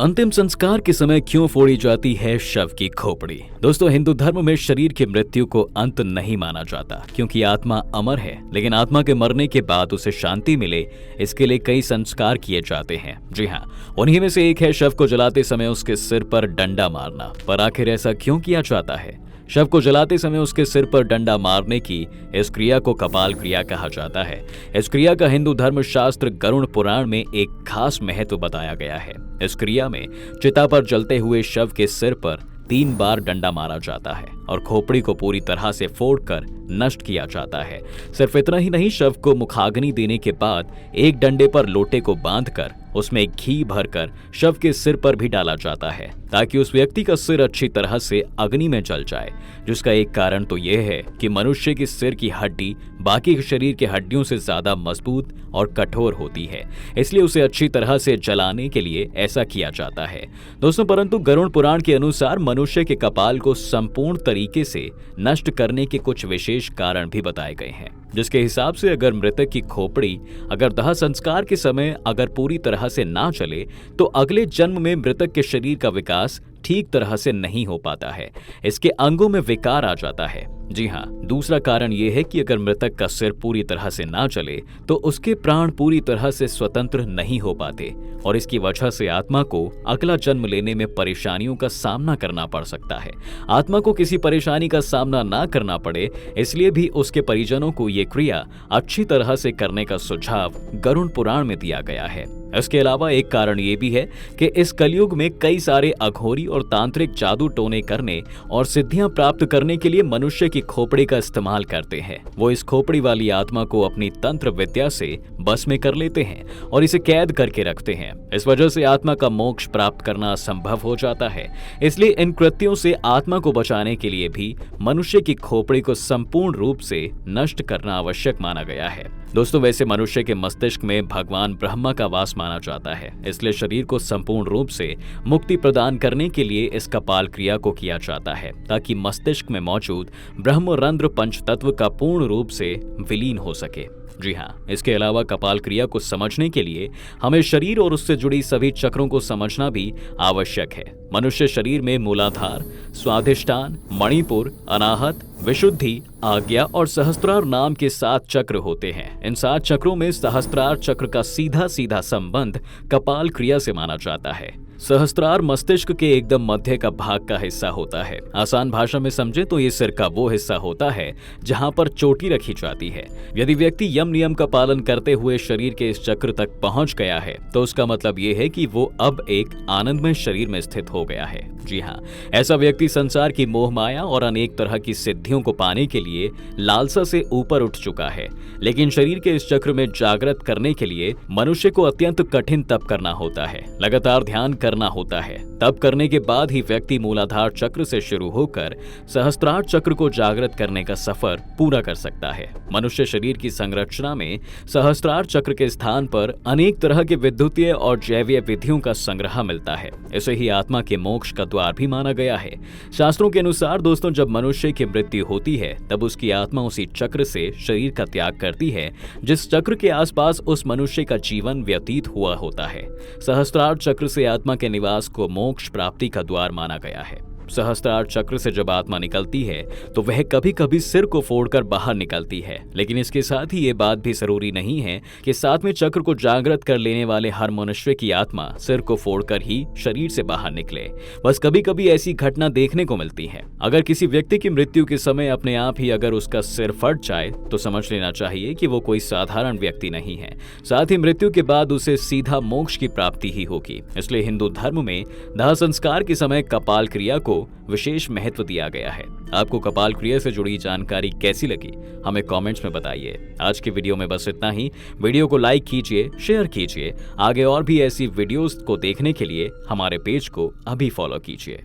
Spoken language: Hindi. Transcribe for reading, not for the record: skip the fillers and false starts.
अंतिम संस्कार के समय क्यों फोड़ी जाती है शव की खोपड़ी। दोस्तों, हिंदू धर्म में शरीर की मृत्यु को अंत नहीं माना जाता, क्योंकि आत्मा अमर है। लेकिन आत्मा के मरने के बाद उसे शांति मिले, इसके लिए कई संस्कार किए जाते हैं। जी हाँ, उन्हीं में से एक है शव को जलाते समय उसके सिर पर डंडा मारना। पर आखिर ऐसा क्यों किया जाता है? शव को जलाते समय उसके सिर पर डंडा मारने की इस क्रिया को कपाल क्रिया कहा जाता है। इस क्रिया का हिंदू धर्म शास्त्र गरुड़ पुराण में एक खास महत्व बताया गया है। इस क्रिया में चिता पर जलते हुए शव के सिर पर 3 बार डंडा मारा जाता है और खोपड़ी को पूरी तरह से फोड़कर नष्ट किया जाता है। सिर्फ इतना ही नहीं, शव को मुखाग्नि देने के बाद एक डंडे पर लोटे को बांधकर उसमें घी भरकर शव के सिर पर भी डाला जाता है, ताकि उस व्यक्ति का सिर अच्छी तरह से अग्नि में जल जाए। जिसका एक कारण तो यह है कि मनुष्य की सिर की हड्डी बाकी शरीर के हड्डियों से ज्यादा मजबूत और कठोर होती है, इसलिए उसे अच्छी तरह से जलाने के लिए ऐसा किया जाता है। दोस्तों, परंतु गरुड़ पुराण के अनुसार मनुष्य के कपाल को संपूर्ण तरीके से नष्ट करने के कुछ विशेष कारण भी बताए गए हैं, जिसके हिसाब से अगर मृतक की खोपड़ी अगर दाह संस्कार के समय अगर पूरी तरह से ना चले, तो अगले जन्म में मृतक के शरीर का विकास ठीक तरह से नहीं हो पाता है। इसके अंगों में विकार आ जाता है। जी हाँ, दूसरा कारण यह है कि अगर मृतक का सिर पूरी तरह से ना चले, तो उसके प्राण पूरी तरह से स्वतंत्र नहीं हो पाते और इसकी वजह से आत्मा को अगला जन्म लेने में परेशानियों का सामना करना पड़ सकता है। आत्मा को किसी परेशानी का सामना ना करना पड़े, इसलिए भी उसके परिजनों को ये क्रिया अच्छी तरह से करने का सुझाव गरुड़ पुराण में दिया गया है। इसके अलावा एक कारण ये भी है कि इस कलयुग में कई सारे अघोरी और तांत्रिक जादू टोने करने और सिद्धियां प्राप्त करने के लिए मनुष्य की खोपड़ी का इस्तेमाल करते हैं। वो इस खोपड़ी वाली आत्मा को अपनी तंत्र विद्या से बस में कर लेते हैं और इसे कैद करके रखते हैं। इस वजह से आत्मा का मोक्ष प्राप्त करना असंभव हो जाता है। इसलिए इन कृत्यों से आत्मा को बचाने के लिए भी मनुष्य की खोपड़ी को संपूर्ण रूप से नष्ट करना आवश्यक माना गया है। दोस्तों, वैसे मनुष्य के मस्तिष्क में भगवान ब्रह्मा का वास माना जाता है, इसलिए शरीर को संपूर्ण रूप से मुक्ति प्रदान करने के लिए इस कपाल क्रिया को किया जाता है, ताकि मस्तिष्क में मौजूद ब्रह्मरंध्र पंचतत्व का पूर्ण रूप से विलीन हो सके। जी हाँ, इसके अलावा कपाल क्रिया को समझने के लिए हमें शरीर और उससे जुड़ी सभी चक्रों को समझना भी आवश्यक है। मनुष्य शरीर में मूलाधार, स्वाधिष्ठान, मणिपुर, अनाहत, विशुद्धि, आज्ञा और सहस्त्रार नाम के 7 चक्र होते हैं। इन 7 चक्रों में सहस्त्रार चक्र का सीधा सीधा संबंध कपाल क्रिया से माना जाता है। सहस्त्रार मस्तिष्क के एकदम मध्य का भाग का हिस्सा होता है। आसान भाषा में समझे तो ये सिर का वो हिस्सा होता है जहां पर चोटी रखी जाती है। यदि व्यक्ति यम नियम का पालन करते हुए शरीर के इस चक्र तक पहुंच गया है, तो उसका मतलब ये है कि वो अब एक आनंदमय शरीर में स्थित हो गया है। जी हाँ, ऐसा व्यक्ति संसार की मोह माया और अनेक तरह की सिद्धियों को पाने के लिए लालसा से ऊपर उठ चुका है। लेकिन शरीर के इस चक्र में जागृत करने के लिए मनुष्य को अत्यंत कठिन तप करना होता है, लगातार ध्यान करना होता है। तप करने के बाद ही व्यक्ति मूलाधार चक्र से शुरू होकर सहस्त्रार चक्र को जागृत करने का सफर पूरा कर सकता है। मनुष्य शरीर की संरचना में सहस्त्रार चक्र के स्थान पर अनेक तरह के विद्युतीय और जैवीय विधियों का संग्रह मिलता है। इसे ही आत्मा के मोक्ष का द्वार भी माना गया है। शास्त्रों के अनुसार दोस्तों, जब मनुष्य की मृत्यु होती है, तब उसकी आत्मा उसी चक्र से शरीर का त्याग करती है जिस चक्र के आसपास उस मनुष्य का जीवन व्यतीत हुआ होता है। सहस्त्रार चक्र से आत्मा के निवास को मोक्ष प्राप्ति का द्वार माना गया है। सहस्त्रार चक्र से जब आत्मा निकलती है, तो वह कभी कभी सिर को फोड़कर बाहर निकलती है। लेकिन इसके साथ ही ये बात भी जरूरी नहीं है कि साथ में चक्र को जागृत कर लेने वाले हर मनुष्य की आत्मा सिर को फोड़कर ही शरीर से बाहर निकले। बस कभी कभी ऐसी घटना देखने को मिलती है। अगर किसी व्यक्ति की मृत्यु के समय अपने आप ही अगर उसका सिर फट जाए, तो समझ लेना चाहिए कि वो कोई साधारण व्यक्ति नहीं है। साथ ही मृत्यु के बाद उसे सीधा मोक्ष की प्राप्ति ही होगी। इसलिए हिंदू धर्म में दाह संस्कार के समय कपाल क्रिया को विशेष महत्व दिया गया है। आपको कपाल क्रिया से जुड़ी जानकारी कैसी लगी, हमें कमेंट्स में बताइए। आज की वीडियो में बस इतना ही। वीडियो को लाइक कीजिए, शेयर कीजिए। आगे और भी ऐसी वीडियोस को देखने के लिए हमारे पेज को अभी फॉलो कीजिए।